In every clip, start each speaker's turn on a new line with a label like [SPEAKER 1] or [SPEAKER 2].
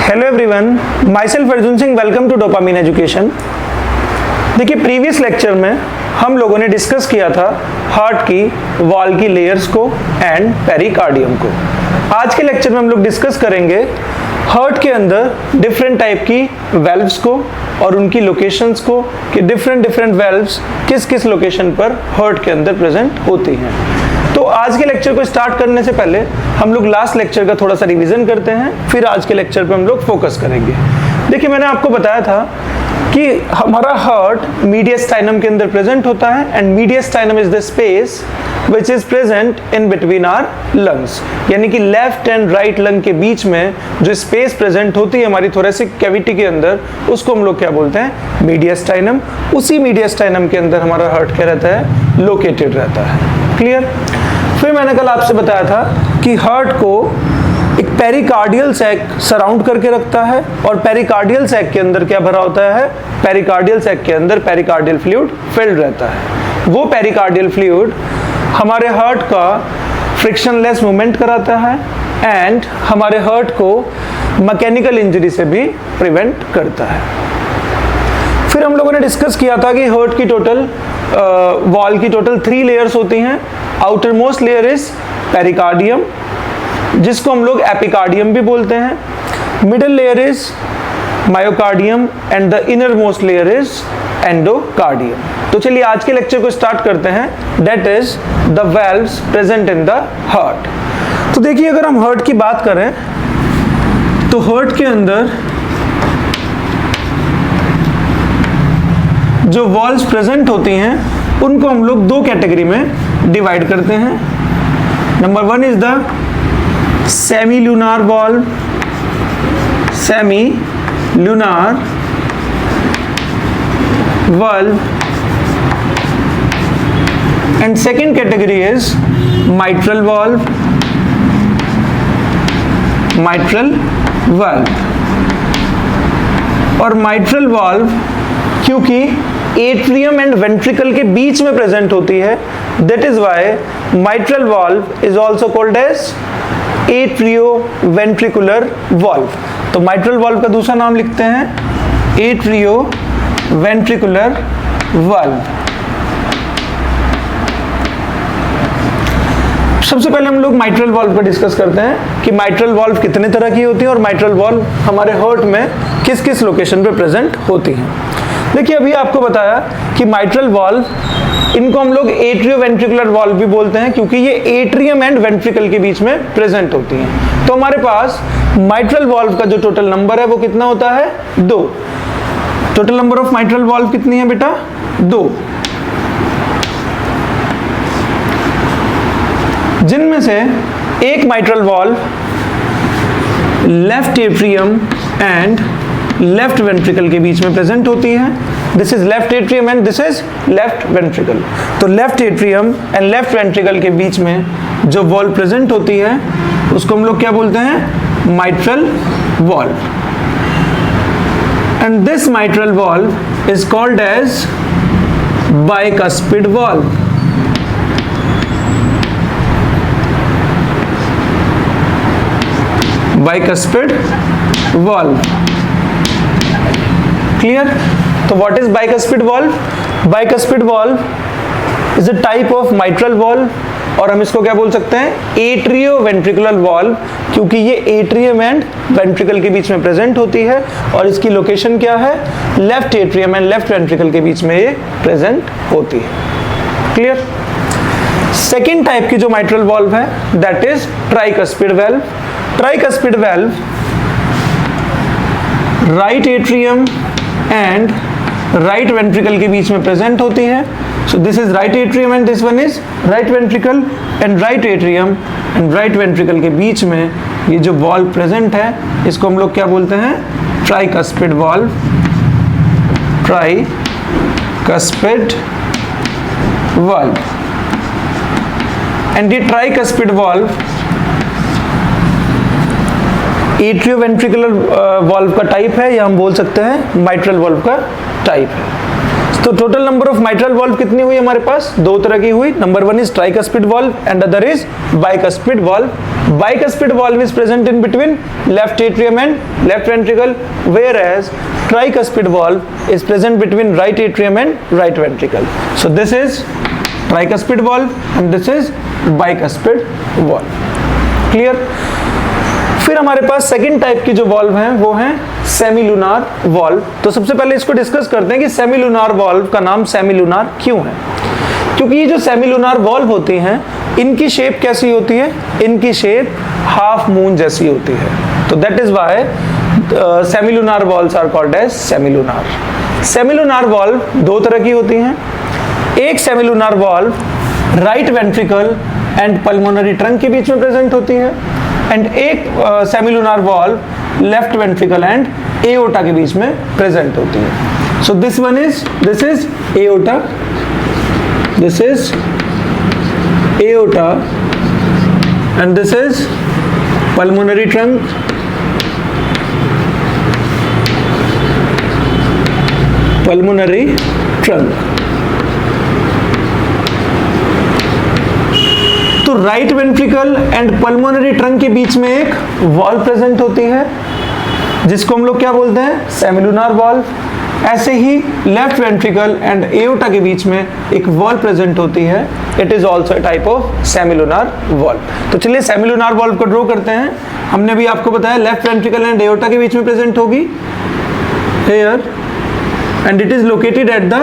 [SPEAKER 1] Hello everyone, my self Arjun Singh, welcome to dopamine education. देखिए, previous lecture में हम लोगों ने डिस्कस किया था हार्ट की वॉल की लेयर्स को एंड पेरिकार्डियम को। आज के लेक्चर में हम लोग डिस्कस करेंगे हार्ट के अंदर डिफरेंट टाइप की वेल्व्स को और उनकी लोकेशंस को कि डिफरेंट वेल्व्स किस किस लोकेशन पर हार्ट के अंदर प्रेजेंट होती हैं। तो आज के लेक्चर को स्टार्ट करने से पहले हम लोग लास्ट लेक्चर का थोड़ा सा रिवीजन करते हैं, फिर आज के लेक्चर पे हम लोग फोकस करेंगे। देखिए, मैंने आपको बताया था कि हमारा हार्ट मीडियस्टाइनम के अंदर प्रेजेंट होता है and mediastinum is the space which is present in between our lungs, यानी कि लेफ्ट एंड राइट लंग के बीच में जो स्पेस प्रेजेंट होती है हमारी थोरेसिक कैविटी के अंदर, उसको हम लोग क्या बोलते हैं? मीडियस्टाइनम। उसी मीडियस्टाइनम के अंदर हमारा हार्ट क्या रहता है? लोकेटेड रहता है। क्लियर? फिर मैंने कल आपसे बताया था कि हार्ट को एक पेरिकार्डियल सैक सराउंड करके रखता है और पेरिकार्डियल सैक के अंदर क्या भरा होता है? पेरिकार्डियल सैक के अंदर पेरिकार्डियल फ्लूइड फिल्ड रहता है। वो पेरिकार्डियल फ्लूइड हमारे हार्ट का फ्रिक्शनलेस मूवमेंट कराता है एंड हमारे हार्ट को मैकेनिकल इंजरी से भी प्रिवेंट करता है। फिर हम लोगों ने डिस्कस किया था कि हार्ट की टोटल वॉल की टोटल 3 लेयर्स होती हैं। Outer most layer is pericardium, जिसको हम लोग एपिकार्डियम भी बोलते हैं। Middle layer is myocardium and the inner most layer is endocardium. तो चलिए आज के लेक्चर को स्टार्ट करते हैं, that is the valves present in the heart. तो देखिए, अगर हम हार्ट की बात करें तो हार्ट के अंदर जो वॉल्व्स प्रेजेंट होती हैं उनको हम लोग 2 कैटेगरी में डिवाइड करते हैं। Number 1 is the semi lunar valve, semi lunar valve, and second category is mitral valve, mitral valve। और mitral valve क्योंकि एट्रियम एंड वेंट्रिकल के बीच में प्रेजेंट होती है, that is why mitral valve is also called as atrioventricular valve। तो mitral valve का दूसरा नाम लिखते हैं atrioventricular valve। सबसे पहले हम लोग mitral valve का डिस्कस करते हैं कि mitral valve कितने तरह की होती है और mitral valve हमारे हार्ट में किस किस लोकेशन पे प्रेजेंट होती हैं। देखिए, अभी आपको बताया कि mitral valve इनको हम लोग एट्रियोवेंट्रिकुलर वॉल्व भी बोलते हैं क्योंकि ये एट्रियम एंड वेंट्रिकल के बीच में प्रेजेंट होती हैं। तो हमारे पास mitral valve का जो टोटल नंबर है वो कितना होता है? 2। Total number of mitral valve कितनी है बेटा? 2, जिनमें से एक mitral valve left atrium and left ventricle के बीच में प्रेजेंट होती है। This is left atrium and this is left ventricle. तो left atrium and left ventricle के बीच में जो वॉल्व प्रेजेंट होती है उसको हम लोग क्या बोलते हैं? mitral valve। and this mitral valve is called as bicuspid valve। bicuspid valve। clear? तो what is bicuspid valve? bicuspid valve is a type of mitral valve और हम इसको क्या बोल सकते हैं? एट्रियोवेंट्रिकुलर वॉल्व, क्योंकि ये एट्रियम एंड वेंट्रिकल के बीच में प्रेजेंट होती है और इसकी लोकेशन क्या है? Left atrium and left ventricle के बीच में ये प्रेजेंट होती है। क्लियर? सेकेंड टाइप की जो mitral वॉल्व है that is tricuspid valve. Tricuspid valve right atrium and right ventricle के बीच में प्रेजेंट होती है। So this is right atrium and this one is right ventricle, and right atrium and right ventricle के बीच में ये जो valve present है इसको हम लोग क्या बोलते हैं? tricuspid valve। tricuspid valve। and ये tricuspid valve एट्रियोवेंट्रिकुलर valve का टाइप है या हम बोल सकते हैं mitral valve का टाइप है। तो total number of mitral valve कितनी हुई हमारे पास? दो तरह की हुई. Number one is tricuspid valve and other is bicuspid valve. Bicuspid valve is present in between left atrium and left ventricle, whereas tricuspid valve is present between right atrium and right ventricle. So this is tricuspid valve and this is bicuspid valve. Clear? फिर हमारे पास second type की जो valve हैं वो हैं semilunar valve. तो सबसे पहले इसको डिस्कस करते हैं कि सेमीलुनार वॉल्व का नाम सेमीलुनार क्यों है. क्योंकि ये जो सेमीलुनार वॉल्व होती हैं इनकी शेप कैसी होती है? इनकी शेप हाफ मून जैसी होती है. तो that is why semilunar valves are called as semilunar. Semilunar valve दो तरह की होती हैं. एक semilunar valve right ventricle and pulmonary trunk के बीच में प्रेजेंट होती है एंड एक semilunar valve left ventricle and aorta के बीच में प्रेजेंट होती है. So this is aorta, this is aorta and this is pulmonary trunk, pulmonary trunk. तो right ventricle and pulmonary trunk के बीच में एक वॉल्व प्रेजेंट होती है जिसको हम लोग क्या बोलते हैं? Semilunar valve. ऐसे ही लेफ्ट वेंट्रिकल एंड एओर्टा के बीच में एक वॉल्व प्रेजेंट होती है. It is also a type of semilunar valve. तो चलिए सेमीलुनार वॉल्व को ड्रॉ करते हैं. हमने भी आपको बताया लेफ्ट वेंट्रिकल एंड एओर्टा के बीच में प्रेजेंट होगी here and it is located at the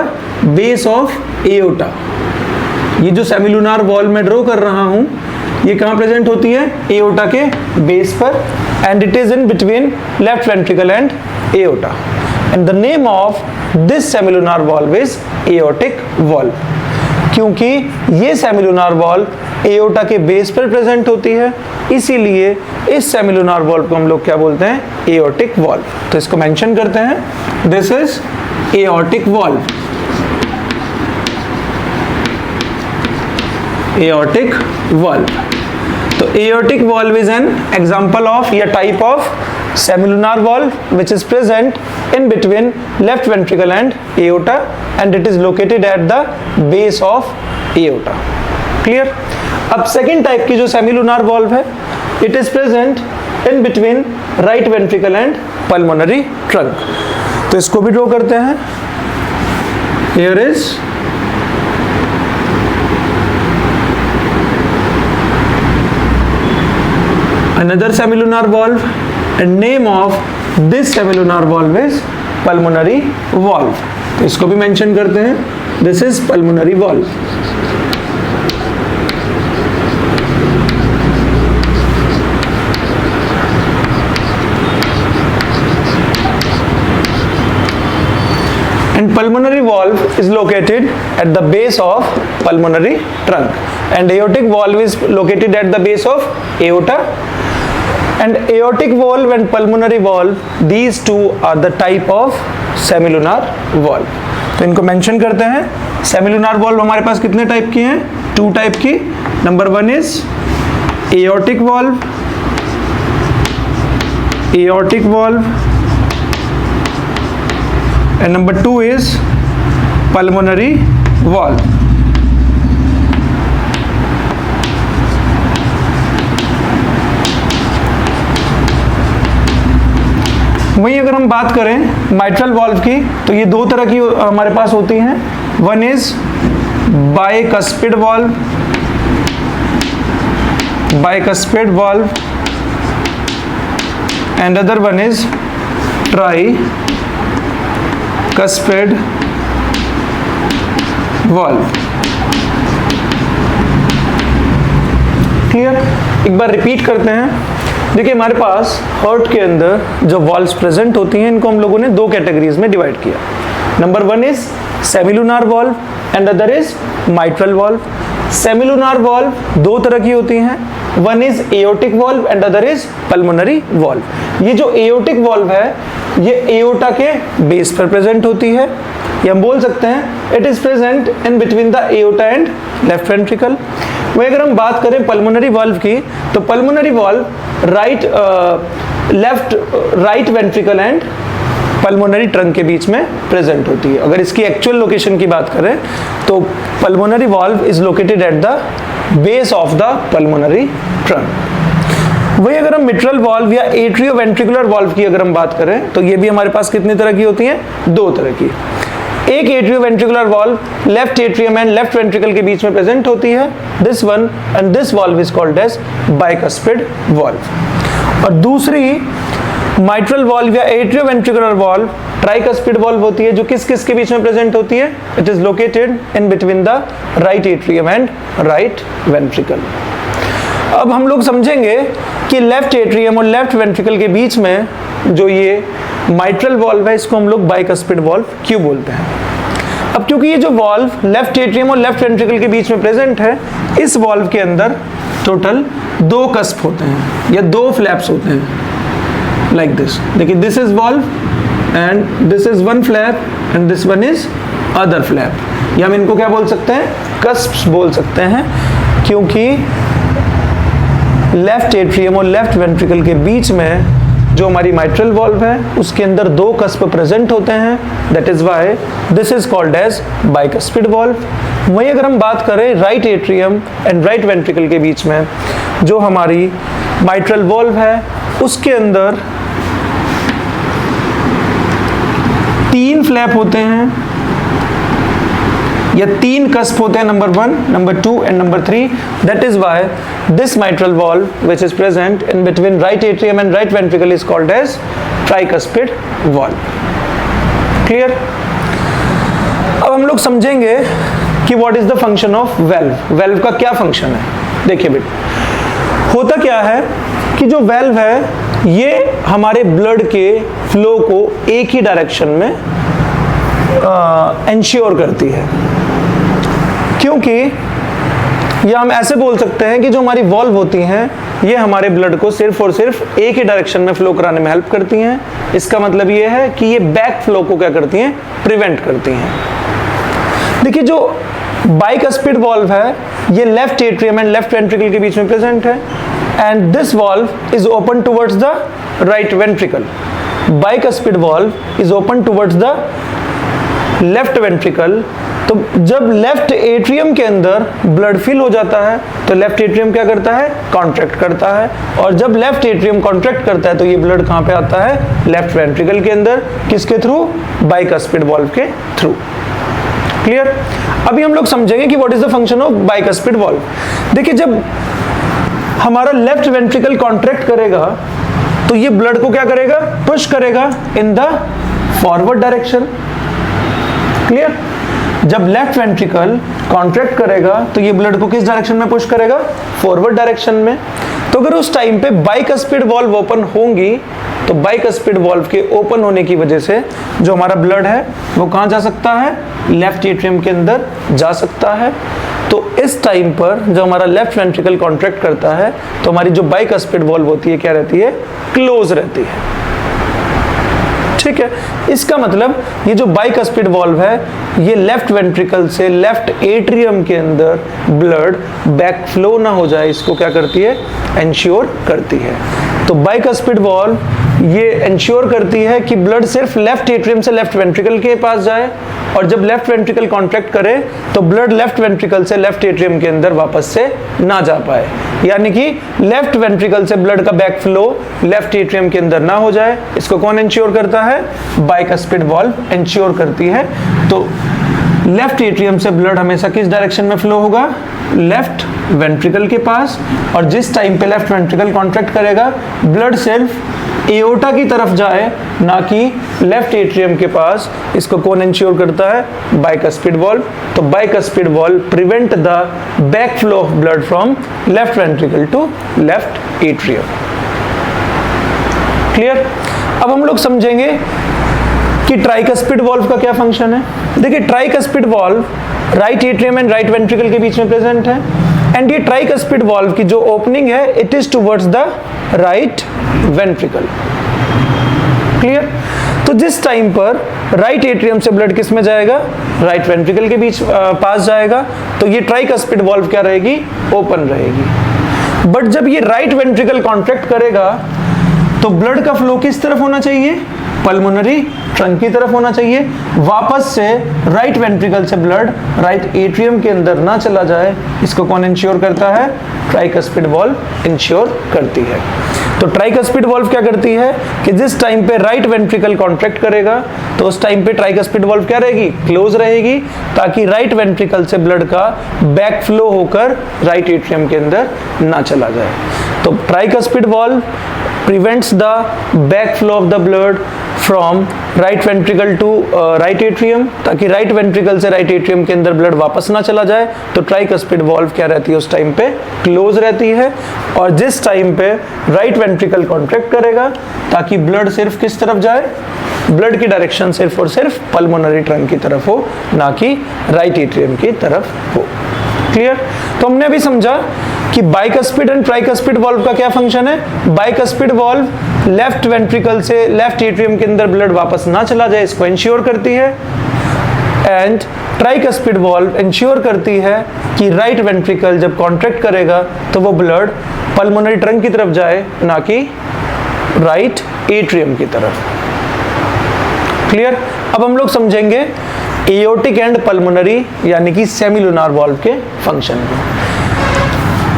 [SPEAKER 1] base of aorta. ये जो सेमीलुनार वॉल्व मैं ड्रॉ कर रहा हूं ये कहां प्रेजेंट होती है? एओर्टा के बेस पर and it is in between left ventricle and aorta. And the name of this semilunar valve is aortic valve. क्योंकि ये सेमिलुनार वॉल्व एओर्टा के बेस पर प्रेजेंट होती है इसीलिए इस सेमिलुनार वॉल्व को हम लोग क्या बोलते हैं? Aortic valve. तो इसको मेंशन करते हैं. This is aortic valve. Aortic valve. तो aortic valve is an example of या type of semilunar valve which is present in between left ventricle and aorta and it is located at the base of aorta. Clear? अब second type की जो semilunar valve है it is present in between right ventricle and pulmonary trunk. तो इसको भी draw करते हैं. Here is another semilunar valve and name of this semilunar valve is pulmonary valve. तो इसको भी मेंशन करते हैं. This is pulmonary valve. And pulmonary valve is located at the base of pulmonary trunk and aortic valve is located at the base of aorta. And aortic valve and pulmonary valve, these two are the type of semilunar valve. तो इनको mention करते हैं. Semilunar valve हमारे पास कितने type की हैं? To type की. Number one is aortic valve, aortic valve and number two is pulmonary valve. वहीं अगर हम बात करें माइट्रल वॉल्व की तो ये दो तरह की हमारे पास होती हैं. One is bicuspid valve, bicuspid valve and other one is tricuspid valve. Clear? एक बार रिपीट करते हैं. देखिए हमारे पास हार्ट के अंदर जो वॉल्व्स प्रेजेंट होती हैं इनको हम लोगों ने दो कैटेगरीज में डिवाइड किया. Number one is semilunar valve and other is mitral valve. Semilunar valve दो तरह की होती हैं. One is aortic valve and other is pulmonary valve. ये जो एओर्टिक वॉल्व है ये एओर्टा के बेस पर प्रेजेंट होती है या हम बोल सकते हैं it is present in between the aorta and left ventricle. वही अगर हम बात करें पल्मोनरी वॉल्व की तो pulmonary valve right ventricle and pulmonary trunk के बीच में प्रेजेंट होती है। अगर इसकी एक्चुअल लोकेशन की बात करें तो pulmonary valve is located at the base of the pulmonary trunk. वही अगर हम मिट्रल वाल्व या एट्रियोवेंट्रिकुलर वाल्व की अगर हम बात करें तो ये भी हमारे पास कितनी तरह की होती हैं, दो तरह की। एक atrioventricular valve left atrium and left ventricle के बीच में प्रेजेंट होती है, this one, and this valve is called as bicuspid valve. और दूसरी माइट्रल वाल्व या एट्रियोवेंट्रिकुलर वाल्व ट्राइकस्पिड वाल्व होती है, जो किस किस के बीच में प्रेजेंट होती है, it is located in between the right atrium and right ventricle. अब हम लोग समझेंगे कि लेफ्ट एट्रियम और लेफ्ट वेंट्रिकल के बीच में जो ये माइट्रल वाल्व है, इसको हम लोग बाइकस्पिड वाल्व क्यों बोलते हैं। अब क्योंकि ये जो वाल्व लेफ्ट एट्रियम और लेफ्ट वेंट्रिकल के बीच में प्रेजेंट है, इस वाल्व के अंदर टोटल दो कस्प होते हैं या दो फ्लैप्स होते हैं, लाइक दिस। देखिए, this is valve and this is one flap and this one is other flap. या हम इनको क्या बोल सकते हैं, कस्प्स बोल सकते हैं, क्योंकि लेफ्ट एट्रियम और लेफ्ट वेंट्रिकल के बीच में जो हमारी माइट्रल वाल्व है उसके अंदर दो कस्प प्रेजेंट होते हैं, that is why this is called as bicuspid valve. वहीं अगर हम बात करें right atrium and right ventricle के बीच में जो हमारी माइट्रल वाल्व है उसके अंदर तीन फ्लैप होते हैं या तीन कस्प होते हैं, number 1, number 2 and number 3। That is why this mitral valve which is present in between right atrium and right ventricle is called as tricuspid valve. Clear. अब हम लोग समझेंगे कि what is the function of valve. Valve का क्या function है। देखिए बेटा, होता क्या है कि जो वेल्व है ये हमारे ब्लड के फ्लो को एक ही डायरेक्शन में इंश्योर करती है, क्योंकि या हम ऐसे बोल सकते हैं कि जो हमारी वॉल्व होती हैं ये हमारे ब्लड को सिर्फ और सिर्फ एक ही डायरेक्शन में फ्लो कराने में हेल्प करती हैं। इसका मतलब ये है कि ये बैक फ्लो को क्या करती हैं, प्रिवेंट करती हैं। देखिए, जो बाइकस्पिड वॉल्व है ये left atrium and left ventricle के बीच में प्रेजेंट है, and this valve is open towards the right ventricle. Bicuspid valve is open towards the left ventricle. तो जब लेफ्ट एट्रियम के अंदर ब्लड फिल हो जाता है तो लेफ्ट एट्रियम क्या करता है, कॉन्ट्रैक्ट करता है, और जब लेफ्ट एट्रियम कॉन्ट्रैक्ट करता है तो ये ब्लड कहां पे आता है, लेफ्ट वेंट्रिकल के अंदर। किसके थ्रू, बाइकस्पिड वॉल्व के थ्रू। क्लियर। अभी हम लोग समझेंगे कि what is the function of bicuspid valve. देखिए, जब हमारा लेफ्ट वेंट्रिकल कॉन्ट्रैक्ट करेगा तो ये ब्लड को क्या करेगा, पुश करेगा in the forward direction. Clear. जब लेफ्ट वेंट्रिकल कॉन्ट्रैक्ट करेगा तो ये ब्लड को किस डायरेक्शन में पुश करेगा, फॉरवर्ड डायरेक्शन में। तो अगर उस टाइम पे बाइकस्पिड वॉल्व ओपन होंगी तो बाइकस्पिड वॉल्व के ओपन होने की वजह से जो हमारा ब्लड है वो कहां जा सकता है, लेफ्ट एट्रियम के अंदर जा सकता है। तो इस टाइम पर जब हमारा लेफ्ट वेंट्रिकल कॉन्ट्रैक्ट करता है तो हमारी जो बाइकस्पिड वॉल्व होती है क्या रहती है, क्लोज रहती है। ठीक है। इसका मतलब ये जो बाइकस्पिड वॉल्व है ये लेफ्ट वेंट्रिकल से लेफ्ट एट्रियम के अंदर ब्लड बैक फ्लो ना हो जाए, इसको क्या करती है, इंश्योर करती है। तो बाइकस्पिड वॉल्व ये इंश्योर करती है कि ब्लड सिर्फ लेफ्ट एट्रियम से लेफ्ट वेंट्रिकल के पास जाए, और जब लेफ्ट वेंट्रिकल कॉन्ट्रैक्ट करे तो ब्लड लेफ्ट वेंट्रिकल से लेफ्ट एट्रियम के अंदर वापस से ना जा पाए, यानी कि लेफ्ट वेंट्रिकल से ब्लड का बैक फ्लो लेफ्ट एट्रियम के अंदर ना हो जाए। इसको कौन इंश्योर करता है, बाइकस्पिड वॉल्व इंश्योर करती है। तो लेफ्ट एट्रियम से ब्लड हमेशा किस डायरेक्शन में फ्लो होगा, लेफ्ट वेंट्रिकल के पास, और जिस टाइम पे लेफ्ट वेंट्रिकल कॉन्ट्रैक्ट करेगा ब्लड सिर्फ एओर्टा की तरफ जाए, ना कि लेफ्ट एट्रियम के पास। इसको कौन इंश्योर करता है, बाइकस्पिड वॉल्व। तो bicuspid valve prevent the back flow of blood from left ventricle to left atrium. Clear. अब हम लोग समझेंगे कि ट्राइकस्पिड वॉल्व का क्या फंक्शन है। देखिए, tricuspid valve right atrium and right ventricle के बीच में प्रेजेंट है, एंड ये ट्राइकस्पिड वॉल्व की जो ओपनिंग है it is towards the right ventricle. Clear. तो जिस टाइम पर राइट एट्रियम से ब्लड किस में जाएगा, राइट वेंट्रिकल के बीच पास जाएगा, तो ये ट्राइकस्पिड वॉल्व क्या रहेगी, ओपन रहेगी। बट जब ये राइट वेंट्रिकल कॉन्ट्रैक्ट करेगा तो ब्लड का फ्लो किस तरफ होना चाहिए, पल्मोनरी ट्रंक की तरफ होना चाहिए। वापस से राइट वेंट्रिकल से ब्लड राइट एट्रियम के अंदर ना चला जाए, इसको कौन इंश्योर करता है? ट्राइकस्पिड वॉल्व इंश्योर करती है। तो ट्राइकस्पिड वॉल्व क्या करती है कि जिस टाइम पे राइट वेंट्रिकल कॉन्ट्रैक्ट करेगा तो उस टाइम पे ट्राइकस्पिड वॉल्व क्या रहेगी? क्लोज रहेगी, ताकि राइट वेंट्रिकल से ब्लड का बैक फ्लो होकर राइट एट्रियम के अंदर ना चला जाए। तो tricuspid valve prevents the backflow of the blood from right ventricle to right atrium, ताकि राइट वेंट्रिकल से राइट एट्रियम के अंदर ब्लड वापस ना चला जाए। तो ट्राइकस्पिड वॉल्व क्या रहती है? उस टाइम पे क्लोज रहती है। और जिस टाइम पे राइट वेंट्रिकल कॉन्ट्रैक्ट करेगा ताकि ब्लड सिर्फ किस तरफ जाए? ब्लड की डायरेक्शन सिर्फ और सिर्फ पल्मोनरी ट्रंक की तरफ हो, ना कि राइट एट्रियम की तरफ हो। क्लियर? तो हमने अभी समझा कि बाइकस्पिड एंड ट्राइकस्पिड वॉल्व का क्या फंक्शन है। बाइकस्पिड वॉल्व लेफ्ट वेंट्रिकल से लेफ्ट एट्रियम के अंदर ब्लड वापस ना चला जाए, इसको इंश्योर करती है। एंड ट्राइकस्पिड वॉल्व इंश्योर करती है कि राइट वेंट्रिकल जब कॉन्ट्रैक्ट करेगा तो वो ब्लड पल्मोनरी ट्रंक की तरफ जाए, ना कि राइट एट्रियम की तरफ। क्लियर? अब हम लोग समझेंगे एओर्टिक एंड पल्मोनरी यानी कि सेमिलुनार वॉल्व के फंक्शन को।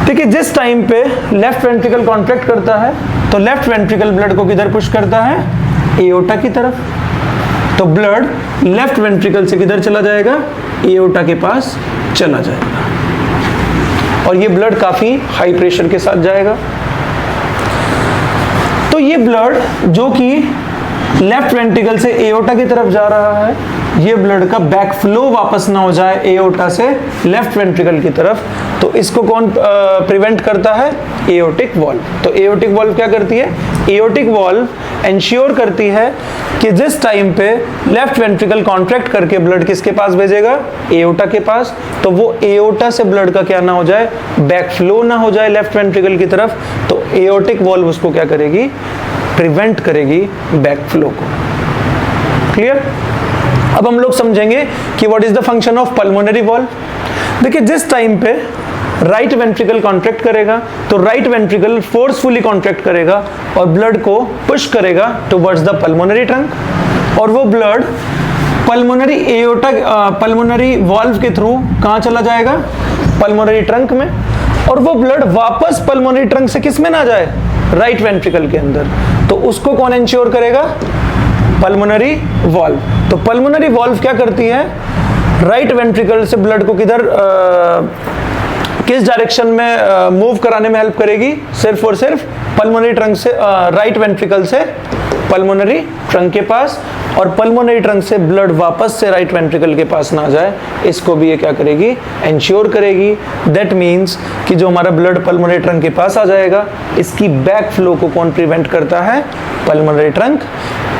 [SPEAKER 1] देखिए, जिस टाइम पे लेफ्ट वेंट्रिकल कॉन्ट्रैक्ट करता है तो लेफ्ट वेंट्रिकल ब्लड को किधर पुश करता है? एओर्टा की तरफ। तो ब्लड लेफ्ट वेंट्रिकल से किधर चला जाएगा? एओर्टा के पास चला जाएगा, और ये ब्लड काफी हाई प्रेशर के साथ जाएगा। तो ये ब्लड जो कि लेफ्ट वेंट्रिकल से एओर्टा की तरफ जा रहा है, ये ब्लड का बैक फ्लो वापस ना हो जाए एओर्टा से लेफ्ट वेंट्रिकल की तरफ, तो इसको कौन प्रिवेंट करता है? Aortic valve. तो एओर्टिक वॉल्व क्या करती है? एओर्टिक वॉल्व इंश्योर करती है कि जिस टाइम पे लेफ्ट वेंट्रिकल कॉन्ट्रैक्ट करके ब्लड किसके पास भेजेगा? एओर्टा के पास, तो वो एओर्टा से ब्लड का क्या ना हो जाए? बैक फ्लो ना हो जाए लेफ्ट वेंट्रिकल की तरफ। तो एओर्टिक वॉल्व उसको क्या करेगी? प्रिवेंट करेगी बैक फ्लो को। क्लियर? अब हम लोग समझेंगे कि what is the function of pulmonary valve. देखिए, जिस टाइम पे राइट वेंट्रिकल कॉन्ट्रैक्ट करेगा तो राइट वेंट्रिकल फोर्सफुली कॉन्ट्रैक्ट करेगा और ब्लड को पुश करेगा टुवर्ड्स द पल्मोनरी ट्रंक, और वो blood pulmonary aorta pulmonary valve के थ्रू कहाँ चला जाएगा? पल्मोनरी ट्रंक में, और वो ब्लड वापस पल्मोनरी ट्रंक से किस में ना जाए? राइट वेंट्रिकल के अंदर। तो उसको कौन इंश्योर करेगा? Pulmonary valve. तो पल्मोनरी वॉल्व क्या करती है? राइट वेंट्रिकल से ब्लड को किधर किस डायरेक्शन में मूव कराने में हेल्प करेगी? सिर्फ और सिर्फ पल्मोनरी ट्रंक से राइट वेंट्रिकल से पल्मोनरी ट्रंक के पास, और पल्मोनरी ट्रंक से ब्लड वापस से राइट वेंट्रिकल के पास ना जाए, इसको भी ये क्या करेगी? इंश्योर करेगी। दैट मीन्स कि जो हमारा ब्लड पल्मोनरी ट्रंक के पास आ जाएगा, इसकी बैक फ्लो को कौन प्रिवेंट करता है? Pulmonary trunk.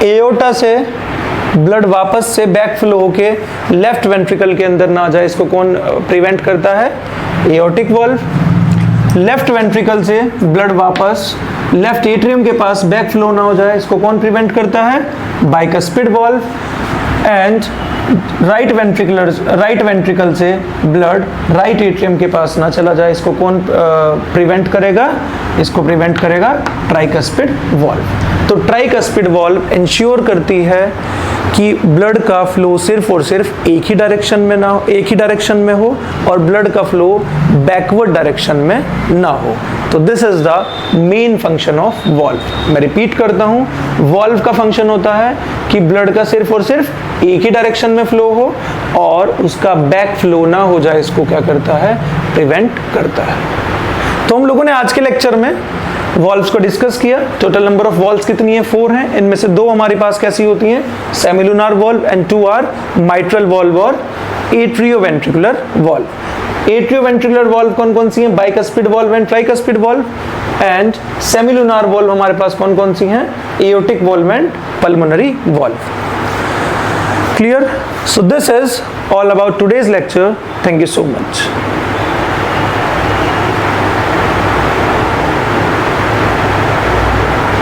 [SPEAKER 1] एओर्टा से ब्लड वापस से बैक फ्लो होके लेफ्ट वेंट्रिकल के अंदर ना जाए, इसको कौन प्रिवेंट करता है? Aortic valve. लेफ्ट वेंट्रिकल से ब्लड वापस लेफ्ट एट्रियम के पास बैक फ्लो ना हो जाए, इसको कौन प्रिवेंट करता है? Bicuspid valve. And right ventricle से ब्लड राइट एट्रियम के पास ना चला जाए, इसको कौन प्रिवेंट करेगा? इसको प्रिवेंट करेगा ट्राइकस्पिड वॉल्व। तो ट्राइकस्पिड वॉल्व इंश्योर करती है कि ब्लड का फ्लो सिर्फ और सिर्फ एक ही डायरेक्शन में हो और ब्लड का फ्लो बैकवर्ड डायरेक्शन में ना हो। तो this is the main function of valve. मैं रिपीट करता हूं, वॉल्व का फंक्शन होता है कि ब्लड का सिर्फ और सिर्फ एक ही डायरेक्शन में फ्लो हो और उसका बैक फ्लो ना हो जाए, इसको क्या करता है? प्रिवेंट करता है। तो हम लोगों ने आज के लेक्चर में वॉल्व्स को डिस्कस किया। टोटल नंबर ऑफ वॉल्व्स कितनी है? 4 हैं। इनमें से 2 हमारे पास कैसी होती हैं? Semilunar valve, and 2 are mitral valve और एट्रियोवेंट्रिकुलर वॉल्व। एट्रियोवेंट्रिकुलर वॉल्व कौन कौन सी हैं? Bicuspid valve and tricuspid valve. And semilunar valve हमारे पास कौन कौन सी हैं? Aortic valve and pulmonary valve. Clear? So this is all about today's lecture. Thank you so much.